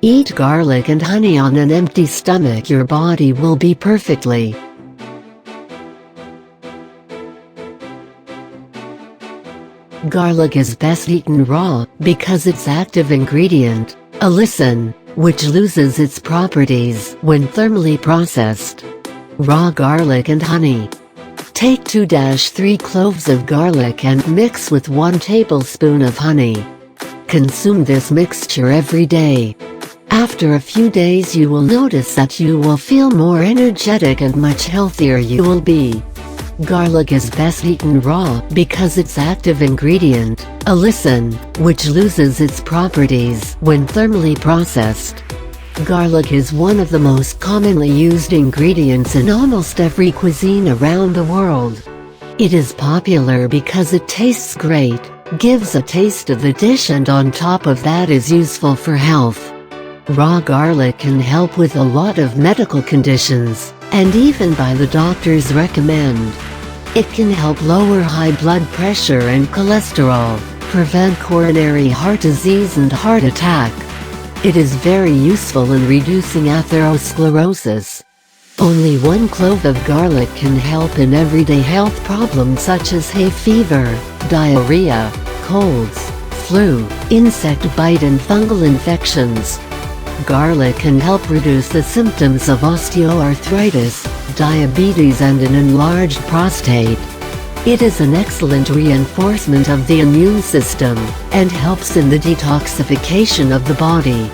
Eat garlic and honey on an empty stomach. Your body will be perfectly. Garlic is best eaten raw, because its active ingredient, allicin, which loses its properties when thermally processed. Raw garlic and honey. Take 2-3 cloves of garlic and mix with 1 tablespoon of honey. Consume this mixture every day. After a few days you will notice that you will feel more energetic and much healthier you will be. Garlic is best eaten raw because its active ingredient, allicin, which loses its properties when thermally processed. Garlic is one of the most commonly used ingredients in almost every cuisine around the world. It is popular because it tastes great, gives a taste of the dish, and on top of that is useful for health. Raw garlic can help with a lot of medical conditions, and even by the doctors recommend. It can help lower high blood pressure and cholesterol, prevent coronary heart disease and heart attack. It is very useful in reducing atherosclerosis. Only 1 clove of garlic can help in everyday health problems such as hay fever, diarrhea, colds, flu, insect bite and fungal infections. Garlic can help reduce the symptoms of osteoarthritis, diabetes and an enlarged prostate. It is an excellent reinforcement of the immune system, and helps in the detoxification of the body.